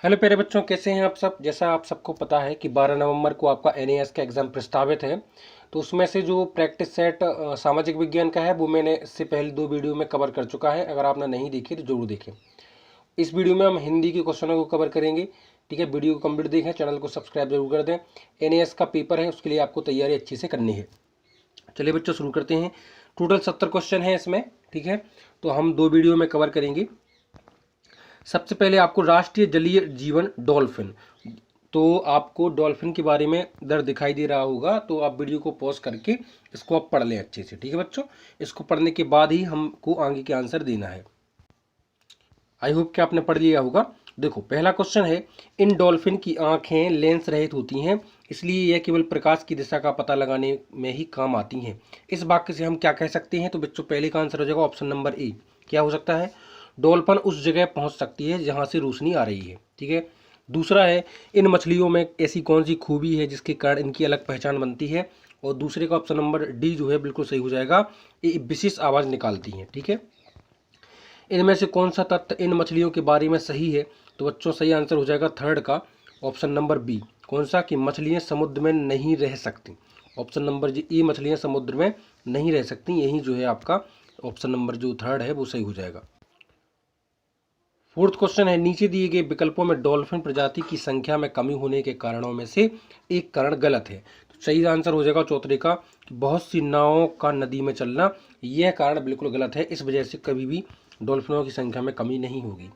Hello प्यारे बच्चों, कैसे हैं आप सब। जैसा आप सबको पता है कि 12 नवंबर को आपका एनएएस का एग्ज़ाम प्रस्तावित है। तो उसमें से जो प्रैक्टिस सेट सामाजिक विज्ञान का है वो मैंने इससे पहले 2 वीडियो में कवर कर चुका है। अगर आपने नहीं देखी तो जरूर देखें। इस वीडियो में हम हिंदी के क्वेश्चनों को कवर करेंगे। ठीक है, वीडियो को कंप्लीट देखें, चैनल को सब्सक्राइब जरूर कर दें। एनएएस का पेपर है, उसके लिए आपको तैयारी अच्छी से करनी है। चलिए बच्चों, शुरू करते हैं। टोटल 70 क्वेश्चन है इसमें। ठीक है, तो हम 2 वीडियो में कवर करेंगे। सबसे पहले आपको राष्ट्रीय जलीय जीवन डॉल्फिन, तो आपको डॉल्फिन के बारे में इधर दिखाई दे रहा होगा, तो आप वीडियो को पॉज करके इसको आप पढ़ लें अच्छे से। ठीक है बच्चों, इसको पढ़ने के बाद ही हमको आगे के आंसर देना है। आई होप कि आपने पढ़ लिया होगा। देखो, पहला क्वेश्चन है, इन डॉल्फिन की आंखें लेंस रहित होती हैं, इसलिए यह केवल प्रकाश की दिशा का पता लगाने में ही काम आती हैं। इस वाक्य से हम क्या कह सकते हैं? तो बच्चों, पहले का आंसर हो जाएगा ऑप्शन नंबर ए। क्या हो सकता है? डॉल्फिन उस जगह पहुंच सकती है जहां से रोशनी आ रही है। ठीक है। दूसरा है, इन मछलियों में ऐसी कौन सी खूबी है जिसके कारण इनकी अलग पहचान बनती है? और दूसरे का ऑप्शन नंबर डी जो है बिल्कुल सही हो जाएगा, ये विशेष आवाज़ निकालती हैं। ठीक है। इनमें से कौन सा तथ्य इन मछलियों के बारे में सही है? तो बच्चों, सही आंसर हो जाएगा थर्ड का ऑप्शन नंबर बी। कौन सा? कि मछलियां समुद्र में नहीं रह सकती। ऑप्शन नंबर जी, ये मछलियां समुद्र में नहीं रह सकती, यही जो है आपका ऑप्शन नंबर जो थर्ड है वो सही हो जाएगा। फोर्थ क्वेश्चन है, नीचे दिए गए विकल्पों में डॉल्फिन प्रजाति की संख्या में कमी होने के कारणों में से एक कारण गलत है। तो सही आंसर हो जाएगा चौथे का, कि बहुत सी नावों का नदी में चलना, यह कारण बिल्कुल गलत है। इस वजह से कभी भी डॉल्फिनों की संख्या में कमी नहीं होगी।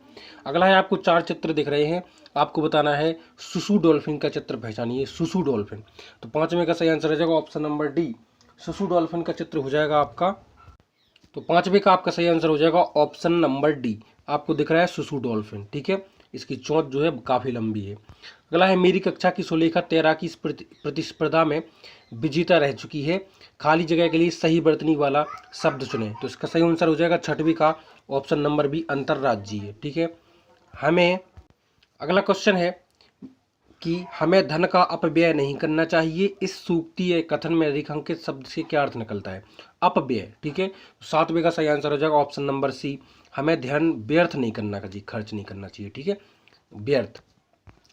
अगला है, आपको 4 चित्र दिख रहे हैं, आपको बताना है सुसु डॉल्फिन का चित्र पहचानिए। सुसु डॉल्फिन, तो 5वें का सही आंसर हो जाएगा ऑप्शन नंबर डी। सुसु डॉल्फिन का चित्र हो जाएगा आपका, तो 5वें का आपका सही आंसर हो जाएगा ऑप्शन नंबर डी। आपको दिख रहा है सुसु डॉल्फिन। ठीक है, इसकी चोंच जो है काफ़ी लंबी है। अगला है, मेरी कक्षा की सुलेखा तैराकी प्रतिस्पर्धा में विजेता रह चुकी है, खाली जगह के लिए सही बर्तनी वाला शब्द चुने। तो इसका सही आंसर हो जाएगा 6वीं का ऑप्शन नंबर बी, अंतर्राज्यीय। ठीक है। हमें अगला क्वेश्चन है कि हमें धन का अपव्यय नहीं करना चाहिए, इस सूक्ति या कथन में रेखांकित शब्द से क्या अर्थ निकलता है? अपव्यय। ठीक है, 7वें का सही आंसर हो जाएगा ऑप्शन नंबर सी, हमें धन व्यर्थ नहीं करना चाहिए, खर्च नहीं करना चाहिए। ठीक है, व्यर्थ,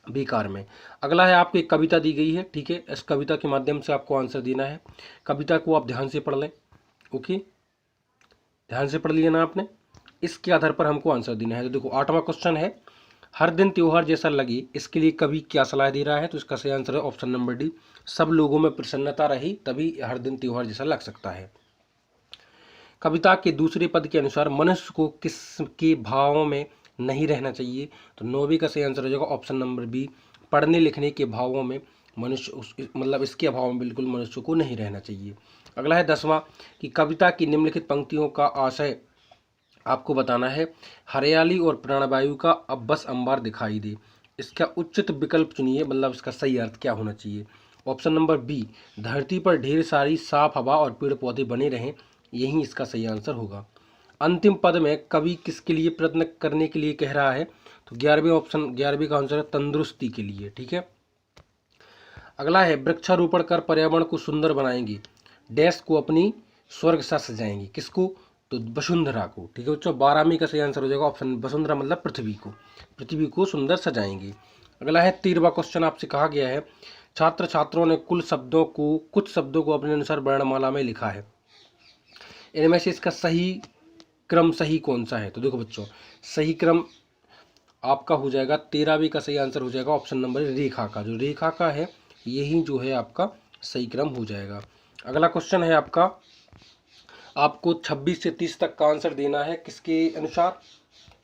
बेकार में। अगला है, आपको एक कविता दी गई है। ठीक है, इस कविता के माध्यम से आपको आंसर देना है। कविता को आप ध्यान से पढ़ लें। ओके, ध्यान से पढ़ लिया ना आपने? इसके आधार पर हमको आंसर देना है। तो देखो, 8वां क्वेश्चन है, हर दिन त्योहार जैसा लगे इसके लिए कवि क्या सलाह दे रहा है? तो इसका सही आंसर है ऑप्शन नंबर डी, सब लोगों में प्रसन्नता रही तभी हर दिन त्योहार जैसा लग सकता है। कविता के दूसरे पद के अनुसार मनुष्य को किसके भावों में नहीं रहना चाहिए? तो 9वीं का सही आंसर हो जाएगा ऑप्शन नंबर बी, पढ़ने लिखने के भावों में मनुष्य मतलब इसके अभाव में बिल्कुल मनुष्य को नहीं रहना चाहिए। अगला है 10वां, कि कविता की निम्नलिखित पंक्तियों का आशय आपको बताना है, हरियाली और प्राणवायु का अब बस अंबार दिखाई दे। इसका उचित विकल्प चुनिए, मतलब इसका सही अर्थ क्या होना चाहिए? ऑप्शन नंबर बी, धरती पर ढेर सारी साफ हवा और पेड़ पौधे बने रहें, यही इसका सही आंसर होगा। अंतिम पद में कवि किसके लिए प्रयत्न करने के लिए कह रहा है? तो 11वीं का आंसर है तंदुरुस्ती के लिए। ठीक है। अगला है, वृक्षारोपण कर पर्यावरण को सुंदर बनाएंगे, डैश को अपनी स्वर्ग सा सजाएंगे। किसको? तो वसुंधरा को। ठीक है बच्चों, 12वीं का सही आंसर हो जाएगा ऑप्शन वसुंधरा, मतलब पृथ्वी को सुंदर सजाएंगे। अगला है, 13वां क्वेश्चन आपसे कहा गया है, छात्र छात्रों ने कुछ शब्दों को अपने अनुसार वर्णमाला में लिखा है, इनमें से इसका सही क्रम सही कौन सा है? तो देखो बच्चों, सही क्रम आपका हो जाएगा 13वीं का सही आंसर हो जाएगा ऑप्शन नंबर रेखा का, जो रेखा का है यही जो है आपका सही क्रम हो जाएगा। अगला क्वेश्चन है आपका, आपको 26 से 30 तक का आंसर देना है, किसके अनुसार?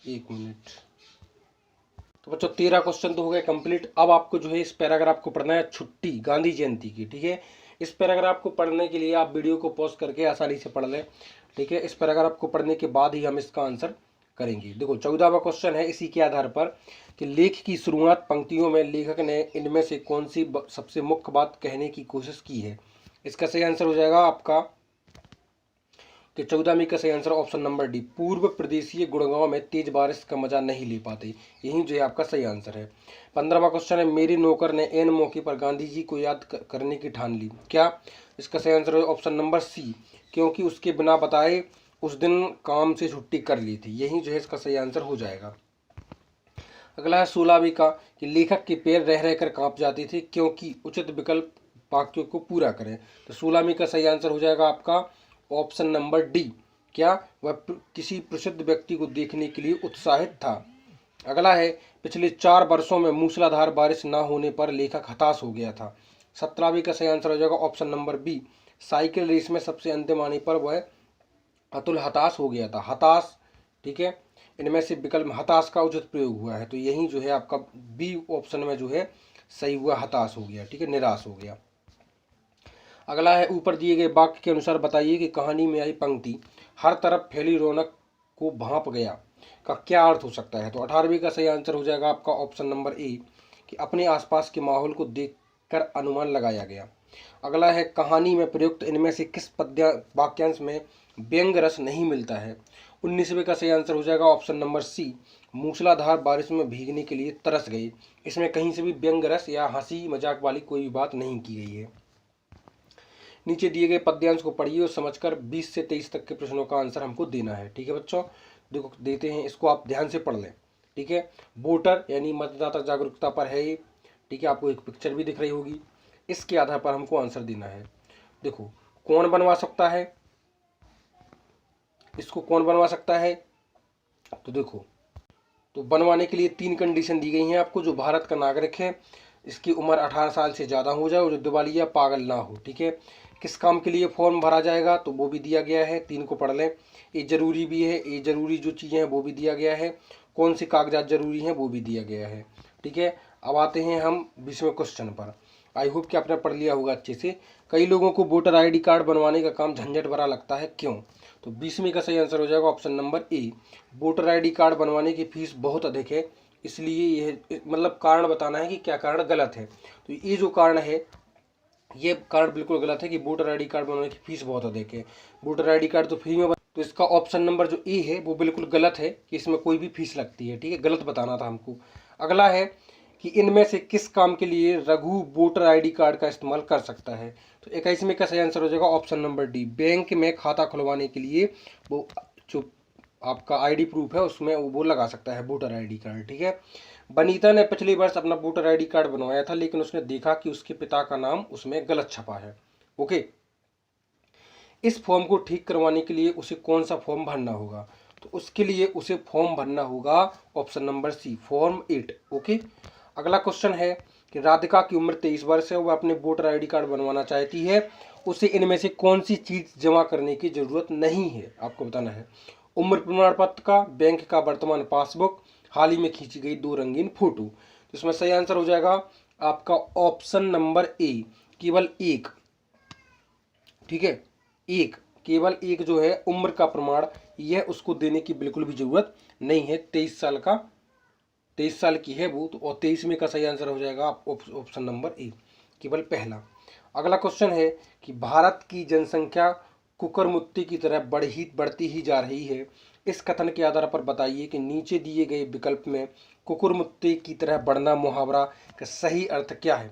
1 मिनट। तो बच्चों, 13 क्वेश्चन तो हो गए कंप्लीट। अब आपको जो है इस पैराग्राफ को पढ़ना है, छुट्टी गांधी जयंती की। ठीक है, इस पैराग्राफ को पढ़ने के लिए आप वीडियो को पॉज करके आसानी से पढ़ लें। ठीक है, इस पैराग्राफ को पढ़ने के बाद ही हम इसका आंसर करेंगे। देखो, 14वां क्वेश्चन है इसी के आधार पर, कि लेख की शुरुआत पंक्तियों में लेखक ने इनमें से कौन सी सबसे मुख्य बात कहने की कोशिश की है? इसका सही आंसर हो जाएगा आपका, कि 14वीं का सही आंसर ऑप्शन नंबर डी, पूर्व प्रदेशीय गुड़गांव में तेज बारिश का मजा नहीं ले पाते, यही जो है आपका सही आंसर है। 15वां क्वेश्चन है, मेरे नौकर ने एन मौके पर गांधी जी को याद करने की ठान ली, क्या? इसका सही आंसर है ऑप्शन नंबर सी, क्योंकि उसके बिना बताए उस दिन काम से छुट्टी कर ली थी, यही जो है इसका सही आंसर हो जाएगा। अगला है 16वीं का कि लेखक के पैर रह रहकर कांप जाते थे क्योंकि उचित विकल्प वाक्यों को पूरा करें। तो 16वीं का सही आंसर हो जाएगा आपका ऑप्शन नंबर डी। क्या वह किसी प्रसिद्ध व्यक्ति को देखने के लिए उत्साहित था। अगला है पिछले 4 वर्षों में मूसलाधार बारिश न होने पर लेखक हताश हो गया था। 17वीं का सही आंसर हो जाएगा option number B. Cycle race में सबसे अंतिम आने पर वह अतुल हताश हो गया था। हताश, ठीक है, इनमें से विकल्प हताश का उचित प्रयोग हुआ है, तो यही जो है आपका बी ऑप्शन में जो है सही हुआ, हताश हो गया, ठीक है, निराश हो गया। अगला है ऊपर दिए गए वाक्य के अनुसार बताइए कि कहानी में आई पंक्ति हर तरफ फैली रौनक को भांप गया का क्या अर्थ हो सकता है। तो 18वीं का सही आंसर हो जाएगा आपका ऑप्शन नंबर ए कि अपने आसपास के माहौल को देखकर अनुमान लगाया गया। अगला है कहानी में प्रयुक्त इनमें से किस वाक्यांश में व्यंग रस नहीं मिलता है। 19वीं का सही आंसर हो जाएगा ऑप्शन नंबर सी मूसलाधार बारिश में भीगने के लिए तरस गए। इसमें कहीं से भी व्यंग रस या हंसी मजाक वाली कोई भी बात नहीं की गई है। नीचे दिए गए पद्यांश को पढ़िए और समझकर 20 से 23 तक के प्रश्नों का आंसर हमको देना है। ठीक है बच्चों, देखो देते हैं, इसको आप ध्यान से पढ़ लें। ठीक है, वोटर यानी मतदाता जागरूकता पर है ये। ठीक है, आपको एक पिक्चर भी दिख रही होगी, इसके आधार पर हमको आंसर देना है। देखो कौन बनवा सकता है, इसको कौन बनवा सकता है, तो देखो तो बनवाने के लिए 3 कंडीशन दी गई हैं आपको। जो भारत का नागरिक है, इसकी उम्र 18 साल से ज़्यादा हो जाए और जो दिवालिया पागल ना हो। ठीक है, किस काम के लिए फॉर्म भरा जाएगा तो वो भी दिया गया है, 3 को पढ़ लें। ये जरूरी भी है, ये जरूरी जो चीज़ें हैं वो भी दिया गया है, कौन से कागजात जरूरी हैं वो भी दिया गया है। ठीक है, अब आते हैं हम 20वें क्वेश्चन पर। आई होप कि आपने पढ़ लिया होगा अच्छे से। कई लोगों को वोटर ID कार्ड बनवाने का काम झंझट भरा लगता है, क्यों। तो 20वीं का सही आंसर हो जाएगा option number A voter ID card बनवाने की फीस बहुत अधिक है, इसलिए यह मतलब कारण बताना है कि क्या कारण गलत है। तो ये जो कारण है ये कारण बिल्कुल गलत है कि वोटर ID कार्ड बनवाने की फीस बहुत अधिक है। वोटर ID कार्ड तो फ्री में तो इसका ऑप्शन नंबर जो ए है वो बिल्कुल गलत है कि इसमें कोई भी फीस लगती है। ठीक है, गलत बताना था हमको। अगला है कि इनमें से किस काम के लिए रघु वोटर ID कार्ड का इस्तेमाल कर सकता है। तो 21वें का सही आंसर हो जाएगा ऑप्शन नंबर डी बैंक में खाता खुलवाने के लिए वो जो आपका ID प्रूफ है उसमें वो लगा सकता है वोटर ID कार्ड। ठीक है, बनीता ने पिछले वर्ष अपना वोटर ID कार्ड बनवाया था, लेकिन उसने देखा कि उसके पिता का नाम उसमें गलत छपा है। ओके, इस फॉर्म को ठीक करवाने के लिए उसे कौन सा फॉर्म भरना होगा। तो उसके लिए उसे फॉर्म भरना होगा option number C form 8। Okay, अगला क्वेश्चन है कि राधिका की उम्र 23 वर्ष है, वह अपने वोटर ID कार्ड बनवाना चाहती है, उसे इनमें से कौन सी चीज जमा करने की जरूरत नहीं है, आपको बताना है। उम्र प्रमाण पत्र का, बैंक का वर्तमान पासबुक, हाल ही में खींची गई 2 रंगीन फोटो। तो इसमें सही आंसर हो जाएगा आपका ऑप्शन नंबर ए केवल एक। ठीक है, एक, केवल एक जो है उम्र का प्रमाण, यह उसको देने की बिल्कुल भी जरूरत नहीं है। 23 साल की है वो तो, और 23 का सही आंसर हो जाएगा ऑप्शन नंबर ए केवल पहला। अगला क्वेश्चन है कि भारत की जनसंख्या कुकरमुत्ती की तरह बढ़ती ही जा रही है, इस कथन के आधार पर बताइए कि नीचे दिए गए विकल्प में कुकुरमुत्ती की तरह बढ़ना मुहावरा का सही अर्थ क्या है।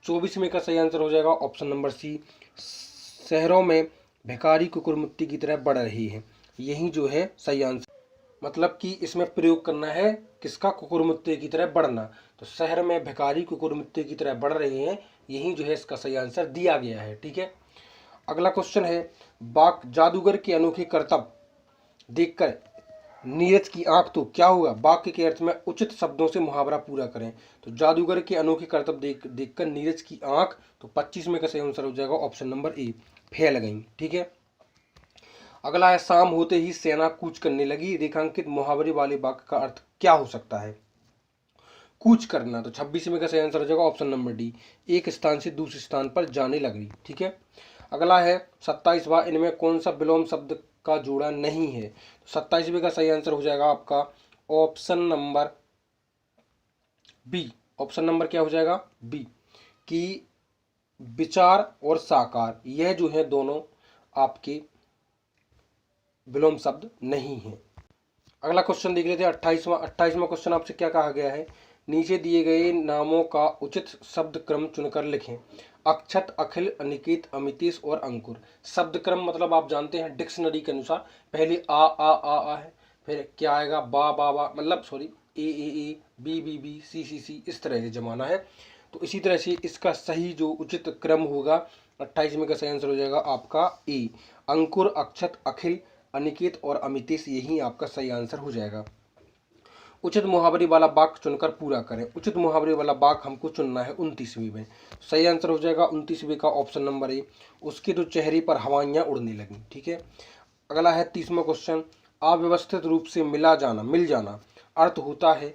24वें का सही आंसर हो जाएगा ऑप्शन नंबर सी शहरों में भिखारी कुकुरमुत्ती की तरह बढ़ रही है, यही जो है सही आंसर। मतलब कि इसमें प्रयोग करना है किसका, कुकुरमुत्ते की तरह बढ़ना। तो शहर में भिखारी कुकुरमुत्ते की तरह बढ़ रहे हैं, यही जो है इसका सही आंसर दिया गया है। ठीक है, अगला क्वेश्चन है जादूगर के अनोखे करतब देखकर नीरज की आंख तो क्या हुआ, वाक्य के अर्थ में उचित शब्दों से मुहावरा पूरा करें। तो जादूगर के अनोखे करतब देखकर नीरज की आंख, तो 25 का सही आंसर हो जाएगा ऑप्शन नंबर ए फैल गई। ठीक है, अगला है शाम होते ही सेना कूच करने लगी, रेखांकित मुहावरे वाले वाक्य का अर्थ क्या हो सकता है। कूच करना, तो 26 का सही आंसर हो जाएगा ऑप्शन नंबर डी एक स्थान से दूसरे स्थान पर जाने लगी। ठीक है, अगला है 27वां, इनमें कौन सा विलोम शब्द का जोड़ा नहीं है। तो 27वें का सही आंसर हो जाएगा आपका option number B. Option number क्या हो जाएगा, बी, कि विचार और साकार, यह जो है दोनों आपके विलोम शब्द नहीं है। अगला क्वेश्चन देख लेते हैं 28वां क्वेश्चन आपसे क्या कहा गया है। नीचे दिए गए नामों का उचित शब्द क्रम चुनकर लिखें। अक्षत, अखिल, अनिकेत, अमितेश और अंकुर। शब्द क्रम मतलब आप जानते हैं डिक्शनरी के अनुसार पहले आ है, फिर क्या आएगा बा बा बा, मतलब सॉरी ए, बी, सी, इस तरह से जमाना है। तो इसी तरह से इसका सही जो उचित क्रम होगा 28 में का सही आंसर हो जाएगा आपका ए। अंकुर, अक्षत, अखिल, अनिकेत और अमितेश, यही आपका सही आंसर हो जाएगा। उचित मुहावरे वाला वाक्य चुनकर पूरा करें। उचित मुहावरे वाला वाक्य हमको चुनना है 29वीं में। सही आंसर हो जाएगा 29वीं का ऑप्शन नंबर ए, उसके तो चेहरे पर हवाइयाँ उड़ने लगी। ठीक है, अगला है 30वां क्वेश्चन, अव्यवस्थित रूप से मिल जाना अर्थ होता है।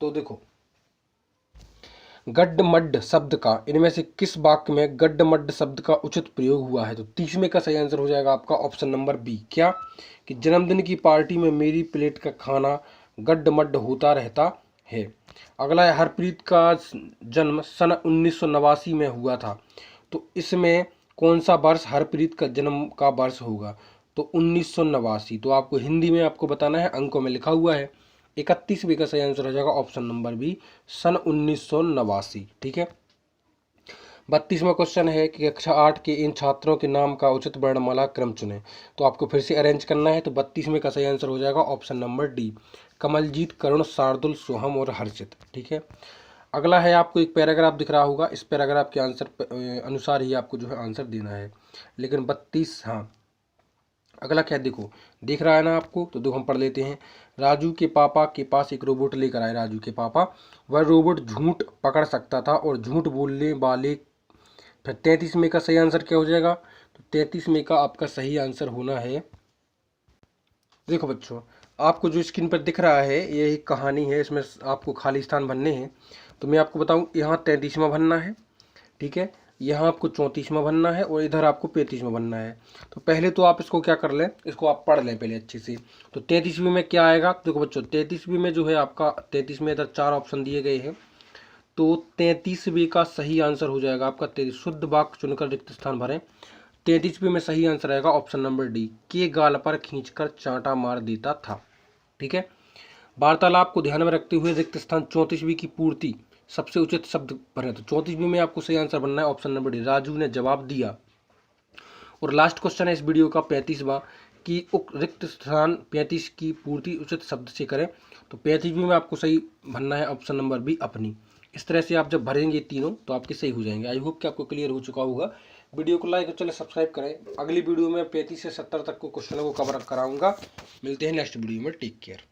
तो देखो, गड्ढमड्ढ शब्द का इनमें से किस वाक्य में गड्ढमड्ढ शब्द का उचित प्रयोग हुआ है? तो 30वें का सही आंसर हो जाएगा आपका ऑप्शन नंबर बी। क्या कि जन्मदिन की पार्टी में मेरी प्लेट का खाना गड्ढमड्ढ होता रहता है। अगला है, हरप्रीत का जन्म सन 1989 में हुआ था। तो इसमें कौन सा वर्ष हरप्रीत का जन्म का वर्ष होगा? तो 1989। तो आपको हिंदी में आपको बताना है, अंकों में लिखा हुआ है। 31वीं का सही आंसर हो जाएगा ऑप्शन नंबर बी, सन 1989। ठीक है, 32वां क्वेश्चन है कि कक्षा 8 के इन छात्रों के नाम का उचित वर्णमाला क्रम चुनें। तो आपको फिर से अरेंज करना है। तो 32वें का सही आंसर हो जाएगा ऑप्शन नंबर डी, कमलजीत, करुण, शार्दुल, सोहम और हर्षित। ठीक है, अगला है, आपको एक पैराग्राफ दिख रहा होगा, इस पैराग्राफ के आंसर अनुसार ही आपको जो है आंसर देना है। लेकिन 32, हाँ, अगला क्या देखो, दिख रहा है ना आपको? तो देखो हम पढ़ लेते हैं। राजू के पापा के पास एक रोबोट लेकर आए राजू के पापा। वह रोबोट झूठ पकड़ सकता था और झूठ बोलने वाले। फिर 33वें का सही आंसर क्या हो जाएगा? तो 33वें का आपका सही आंसर होना है, देखो बच्चों, आपको जो स्क्रीन पर दिख रहा है ये एक कहानी है, इसमें आपको खाली स्थान भरने हैं। तो मैं आपको बताऊं, यहाँ 33वां भरना है। ठीक है, यहाँ आपको 34वां बनना है और इधर आपको 35वां बनना है। तो पहले तो आप इसको क्या कर लें, इसको आप पढ़ लें पहले अच्छे से। तो 33वीं में क्या आएगा? देखो बच्चों, 33वीं में जो है आपका 33 में इधर 4 ऑप्शन दिए गए हैं। तो 33वीं का सही आंसर हो जाएगा आपका 33। शुद्ध वाक्य चुनकर रिक्त स्थान भरें। 33वीं में सही आंसर आएगा ऑप्शन नंबर डी, के गाल पर खींचकर चांटा मार देता था। ठीक है, वार्तालाप को ध्यान में रखते हुए रिक्त स्थान 34वीं की पूर्ति सबसे उचित शब्द भरें। तो 34वीं में आपको सही आंसर बनना है ऑप्शन नंबर डी, राजू ने जवाब दिया। और लास्ट क्वेश्चन है इस वीडियो का 35वां कि रिक्त स्थान 35 की पूर्ति उचित शब्द से करें। तो 35वीं में आपको सही भरना है ऑप्शन नंबर बी, अपनी। इस तरह से आप जब भरेंगे तीनों तो आपके सही हो जाएंगे। आई होप कि आपको क्लियर हो चुका होगा। वीडियो को लाइक और चैनल सब्सक्राइब करें। अगली वीडियो में 35 से 70 तक को क्वेश्चनों को कवर कराऊंगा। मिलते हैं नेक्स्ट वीडियो में, टेक केयर।